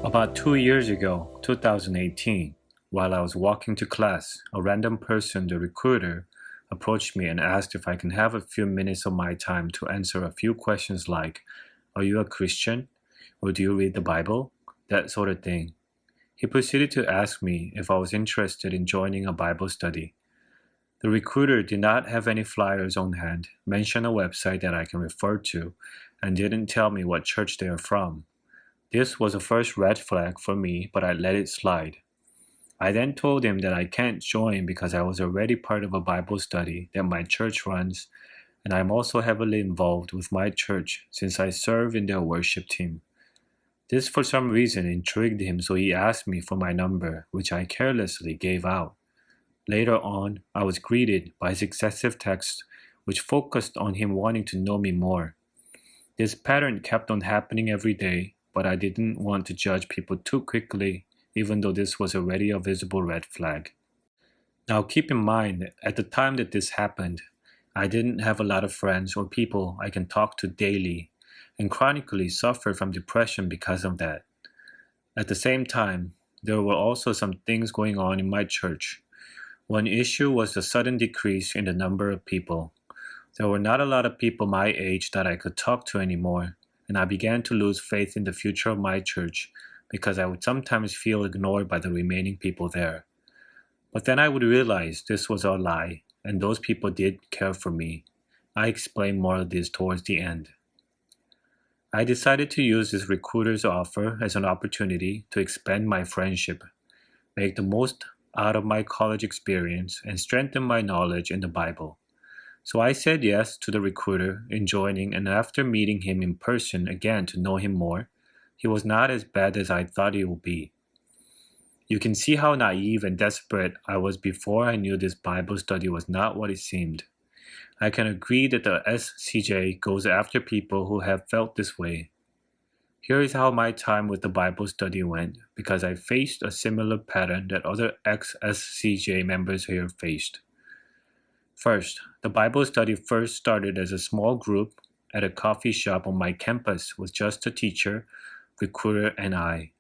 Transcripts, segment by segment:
About 2 years ago, 2018, while I was walking to class, a random person, the recruiter, approached me and asked if I can have a few minutes of my time to answer a few questions like, "Are you a Christian?" or "Do you read the Bible?" That sort of thing. He proceeded to ask me if I was interested in joining a Bible study. The recruiter did not have any flyers on hand, mentioned a website that I can refer to, and didn't tell me what church they are from. This was a first red flag for me, but I let it slide. I then told him that I can't join because I was already part of a Bible study that my church runs, and I'm also heavily involved with my church since I serve in their worship team. This for some reason intrigued him, so he asked me for my number, which I carelessly gave out. Later on, I was greeted by his excessive text, which focused on him wanting to know me more. This pattern kept on happening every day, but I didn't want to judge people too quickly, even though this was already a visible red flag. Now keep in mind that at the time that this happened, I didn't have a lot of friends or people I can talk to daily, and chronically suffered from depression because of that. At the same time, there were also some things going on in my church. One issue was the sudden decrease in the number of people. There were not a lot of people my age that I could talk to anymore, and I began to lose faith in the future of my church because I would sometimes feel ignored by the remaining people there. But then I would realize this was a lie, and those people did care for me. I explained more of this towards the end. I decided to use this recruiter's offer as an opportunity to expand my friendship, make the most out of my college experience, and strengthen my knowledge in the Bible. So I said yes to the recruiter in joining, and after meeting him in person again to know him more, he was not as bad as I thought he would be. You can see how naive and desperate I was before I knew this Bible study was not what it seemed. I can agree that the SCJ goes after people who have felt this way. Here is how my time with the Bible study went, because I faced a similar pattern that other ex-SCJ members here faced. First, the Bible study first started as a small group at a coffee shop on my campus with just a teacher, recruiter, and I.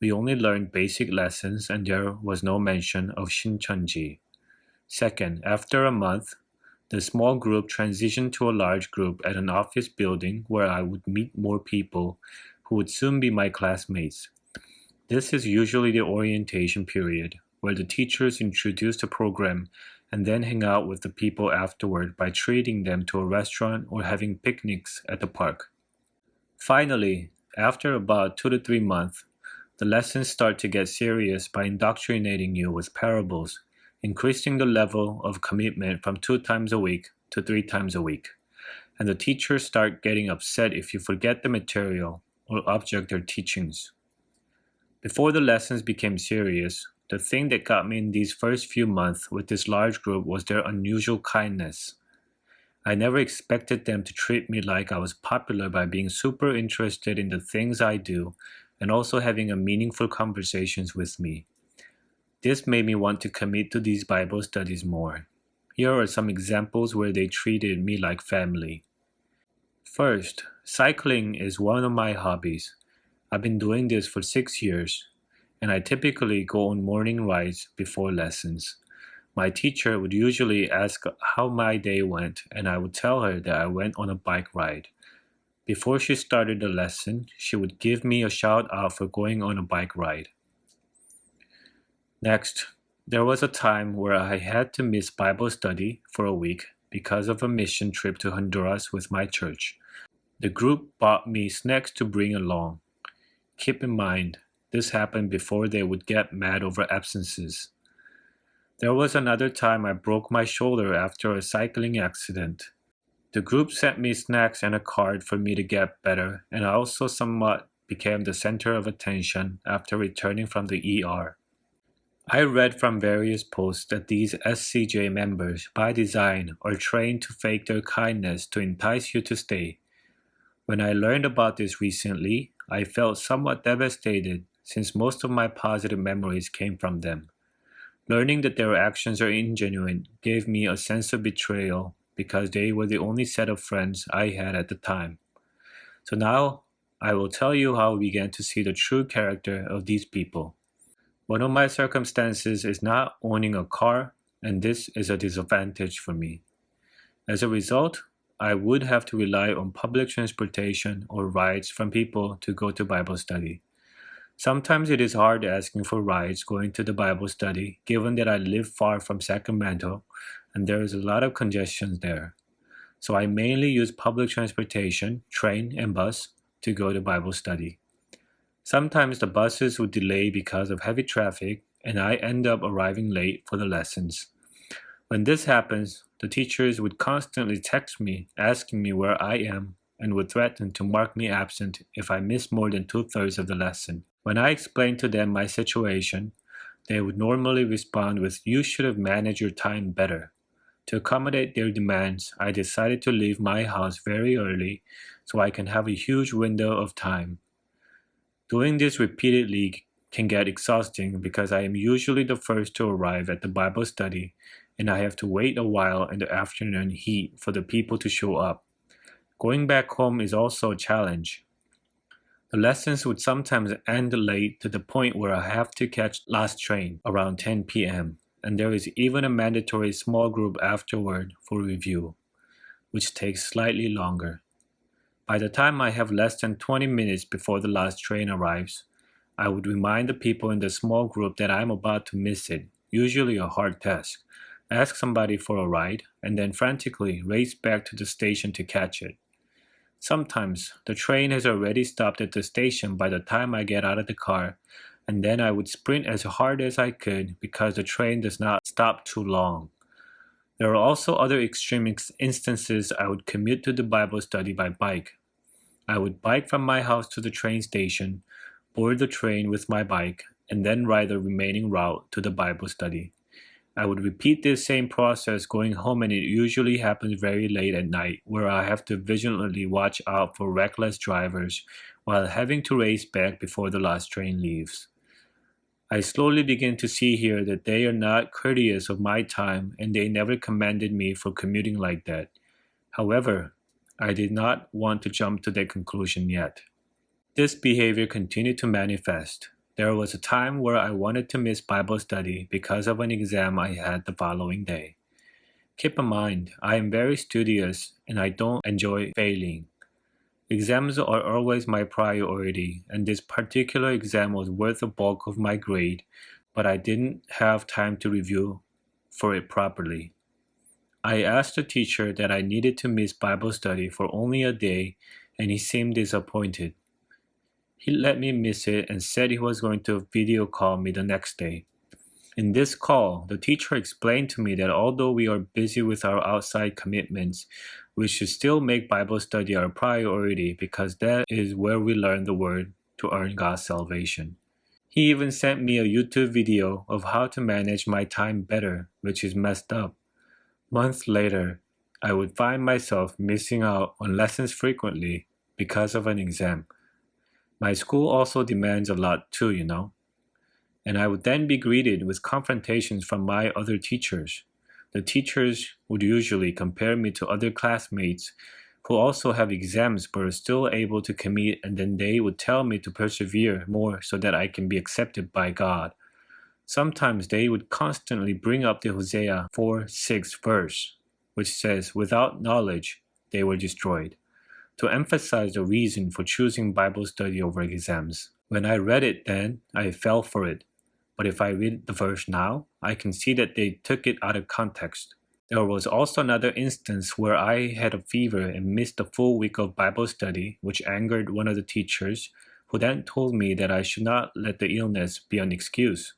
We only learned basic lessons and there was no mention of Shincheonji. Second, after a month, the small group transitioned to a large group at an office building where I would meet more people who would soon be my classmates. This is usually the orientation period, where the teachers introduce the program and then hang out with the people afterward by treating them to a restaurant or having picnics at the park. Finally, after about 2 to 3 months, the lessons start to get serious by indoctrinating you with parables, increasing the level of commitment from 2 times a week to 3 times a week. And the teachers start getting upset if you forget the material or object their teachings. Before the lessons became serious, the thing that got me in these first few months with this large group was their unusual kindness. I never expected them to treat me like I was popular by being super interested in the things I do and also having a meaningful conversations with me. This made me want to commit to these Bible studies more. Here are some examples where they treated me like family. First, cycling is one of my hobbies. I've been doing this for 6 years, and I typically go on morning rides before lessons. My teacher would usually ask how my day went, and I would tell her that I went on a bike ride. Before she started the lesson, she would give me a shout out for going on a bike ride. Next, there was a time where I had to miss Bible study for a week because of a mission trip to Honduras with my church. The group bought me snacks to bring along. Keep in mind, this happened before they would get mad over absences. There was another time I broke my shoulder after a cycling accident. The group sent me snacks and a card for me to get better, and I also somewhat became the center of attention after returning from the ER. I read from various posts that these SCJ members, by design, are trained to fake their kindness to entice you to stay. When I learned about this recently, I felt somewhat devastated since most of my positive memories came from them. Learning that their actions are ingenuine gave me a sense of betrayal because they were the only set of friends I had at the time. So now I will tell you how we began to see the true character of these people. One of my circumstances is not owning a car, and this is a disadvantage for me. As a result, I would have to rely on public transportation or rides from people to go to Bible study. Sometimes it is hard asking for rides going to the Bible study, given that I live far from Sacramento and there is a lot of congestion there. So I mainly use public transportation, train and bus, to go to Bible study. Sometimes the buses would delay because of heavy traffic, and I end up arriving late for the lessons. When this happens, the teachers would constantly text me asking me where I am and would threaten to mark me absent if I miss more than 2/3 of the lesson. When I explained to them my situation, they would normally respond with, "You should have managed your time better." To accommodate their demands, I decided to leave my house very early so I can have a huge window of time. Doing this repeatedly can get exhausting because I am usually the first to arrive at the Bible study, and I have to wait a while in the afternoon heat for the people to show up. Going back home is also a challenge. The lessons would sometimes end late to the point where I have to catch last train around 10 p.m., and there is even a mandatory small group afterward for review, which takes slightly longer. By the time I have less than 20 minutes before the last train arrives, I would remind the people in the small group that I'm about to miss it, usually a hard task, ask somebody for a ride, and then frantically race back to the station to catch it. Sometimes the train has already stopped at the station by the time I get out of the car, and then I would sprint as hard as I could because the train does not stop too long. There are also other extreme instances. I would commute to the Bible study by bike. I would bike from my house to the train station, board the train with my bike, and then ride the remaining route to the Bible study. I would repeat this same process going home, and it usually happens very late at night, where I have to vigilantly watch out for reckless drivers while having to race back before the last train leaves. I slowly begin to see here that they are not courteous of my time, and they never commended me for commuting like that. However, I did not want to jump to that conclusion yet. This behavior continued to manifest. There was a time where I wanted to miss Bible study because of an exam I had the following day. Keep in mind, I am very studious and I don't enjoy failing. Exams are always my priority, and this particular exam was worth the bulk of my grade, but I didn't have time to review for it properly. I asked the teacher that I needed to miss Bible study for only a day, and he seemed disappointed. He let me miss it and said he was going to video call me the next day. In this call, the teacher explained to me that although we are busy with our outside commitments, we should still make Bible study our priority because that is where we learn the Word to earn God's salvation. He even sent me a YouTube video of how to manage my time better, which is messed up. Months later, I would find myself missing out on lessons frequently because of an exam. My school also demands a lot too, And I would then be greeted with confrontations from my other teachers. The teachers would usually compare me to other classmates who also have exams but are still able to commit, and then they would tell me to persevere more so that I can be accepted by God. Sometimes they would constantly bring up the Hosea 4:6 verse, which says, "Without knowledge, they were destroyed," to emphasize the reason for choosing Bible study over exams. When I read it then, I fell for it. But if I read the verse now, I can see that they took it out of context. There was also another instance where I had a fever and missed a full week of Bible study, which angered one of the teachers, who then told me that I should not let the illness be an excuse.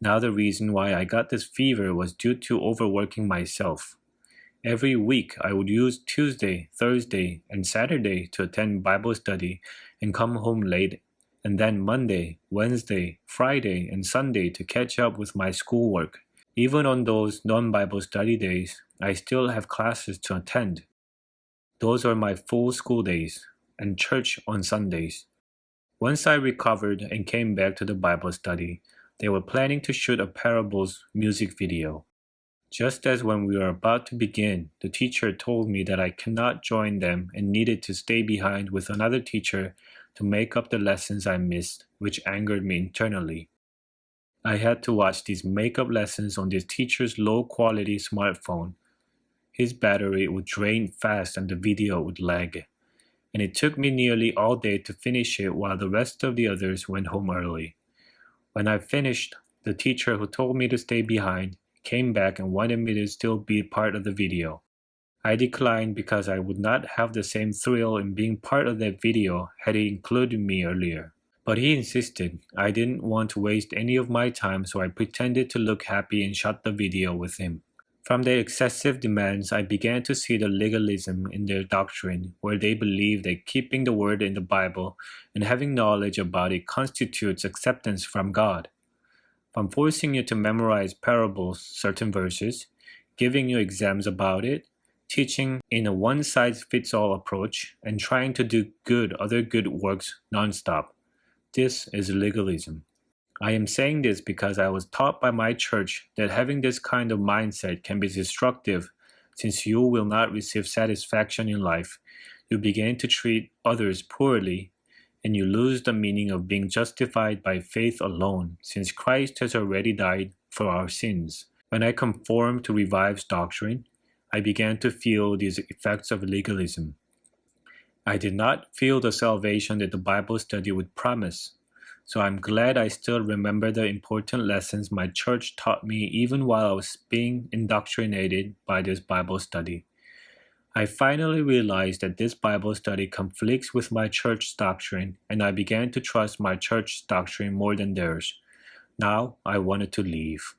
Now the reason why I got this fever was due to overworking myself. Every week I would use Tuesday, Thursday, and Saturday to attend Bible study and come home late, and then Monday, Wednesday, Friday, and Sunday to catch up with my schoolwork. Even on those non-Bible study days, I still have classes to attend. Those are my full school days, and church on Sundays. Once I recovered and came back to the Bible study, they were planning to shoot a parables music video. Just as when we were about to begin, the teacher told me that I cannot join them and needed to stay behind with another teacher to make up the lessons I missed, which angered me internally. I had to watch these makeup lessons on this teacher's low-quality smartphone. His battery would drain fast and the video would lag, and it took me nearly all day to finish it while the rest of the others went home early. When I finished, the teacher who told me to stay behind came back and wanted me to still be part of the video. I declined because I would not have the same thrill in being part of that video had he included me earlier. But he insisted. I didn't want to waste any of my time, so I pretended to look happy and shot the video with him. From their excessive demands, I began to see the legalism in their doctrine, where they believe that keeping the word in the Bible and having knowledge about it constitutes acceptance from God. From forcing you to memorize parables, certain verses, giving you exams about it, teaching in a one-size-fits-all approach, and trying to do other good works nonstop. This is legalism. I am saying this because I was taught by my church that having this kind of mindset can be destructive since you will not receive satisfaction in life. You begin to treat others poorly, and you lose the meaning of being justified by faith alone, since Christ has already died for our sins. When I conformed to Revive's doctrine, I began to feel these effects of legalism. I did not feel the salvation that the Bible study would promise, so I'm glad I still remember the important lessons my church taught me even while I was being indoctrinated by this Bible study. I finally realized that this Bible study conflicts with my church's doctrine, and I began to trust my church's doctrine more than theirs. Now I wanted to leave.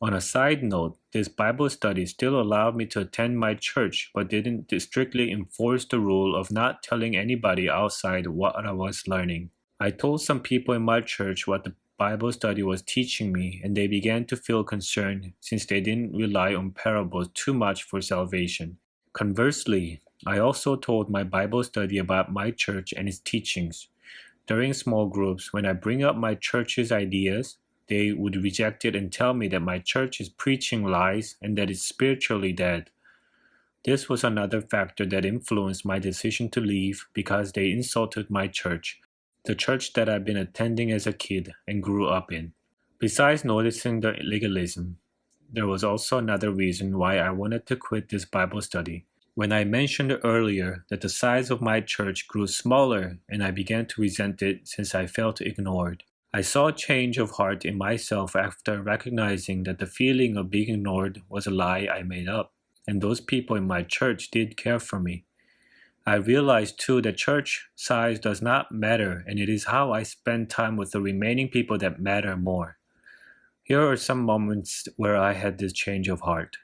On a side note, this Bible study still allowed me to attend my church, but didn't strictly enforce the rule of not telling anybody outside what I was learning. I told some people in my church what the Bible study was teaching me, and they began to feel concerned since they didn't rely on parables too much for salvation. Conversely, I also told my Bible study about my church and its teachings. During small groups, when I bring up my church's ideas, they would reject it and tell me that my church is preaching lies and that it's spiritually dead. This was another factor that influenced my decision to leave because they insulted my church, the church that I've been attending as a kid and grew up in. Besides noticing the legalism, there was also another reason why I wanted to quit this Bible study. When I mentioned earlier that the size of my church grew smaller and I began to resent it since I felt ignored, I saw a change of heart in myself after recognizing that the feeling of being ignored was a lie I made up, and those people in my church did care for me. I realized too that church size does not matter, and it is how I spend time with the remaining people that matter more. Here are some moments where I had this change of heart.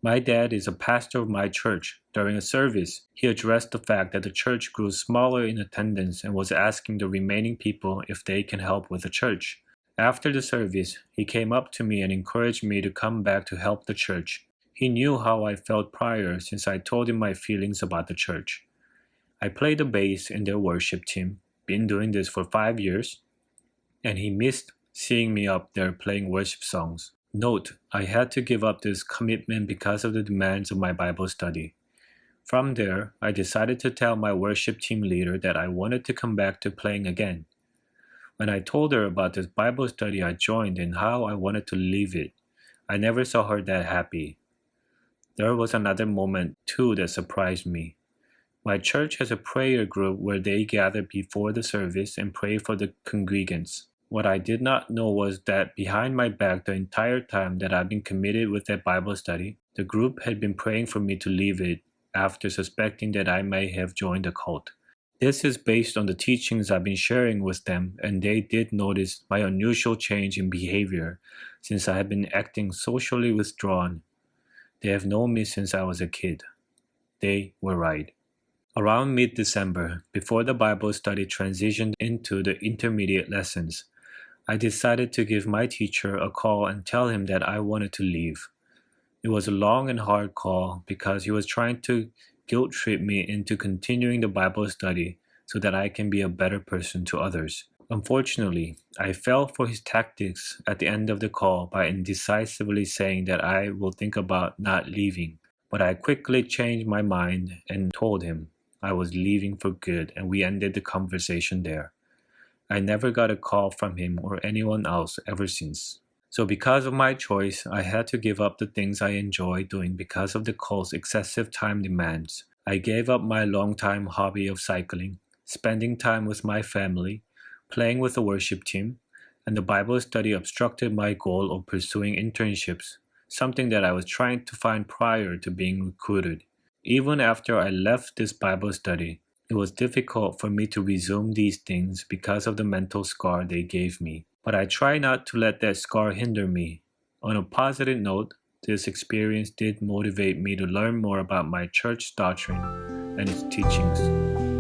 My dad is a pastor of my church. During a service, he addressed the fact that the church grew smaller in attendance and was asking the remaining people if they can help with the church. After the service, he came up to me and encouraged me to come back to help the church. He knew how I felt prior since I told him my feelings about the church. I play the bass in their worship team, been doing this for 5 years, and he missed seeing me up there playing worship songs. Note, I had to give up this commitment because of the demands of my Bible study. From there, I decided to tell my worship team leader that I wanted to come back to playing again. When I told her about this Bible study I joined and how I wanted to leave it, I never saw her that happy. There was another moment too that surprised me. My church has a prayer group where they gather before the service and pray for the congregants. What I did not know was that behind my back the entire time that I've been committed with that Bible study, the group had been praying for me to leave it after suspecting that I may have joined a cult. This is based on the teachings I've been sharing with them, and they did notice my unusual change in behavior since I have been acting socially withdrawn. They have known me since I was a kid. They were right. Around mid-December, before the Bible study transitioned into the intermediate lessons, I decided to give my teacher a call and tell him that I wanted to leave. It was a long and hard call because he was trying to guilt-trip me into continuing the Bible study so that I can be a better person to others. Unfortunately, I fell for his tactics at the end of the call by indecisively saying that I will think about not leaving. But I quickly changed my mind and told him I was leaving for good, and we ended the conversation there. I never got a call from him or anyone else ever since. So because of my choice, I had to give up the things I enjoy doing because of the call's excessive time demands. I gave up my long-time hobby of cycling, spending time with my family, playing with the worship team, and the Bible study obstructed my goal of pursuing internships, something that I was trying to find prior to being recruited. Even after I left this Bible study, it was difficult for me to resume these things because of the mental scar they gave me. But I try not to let that scar hinder me. On a positive note, this experience did motivate me to learn more about my church doctrine and its teachings.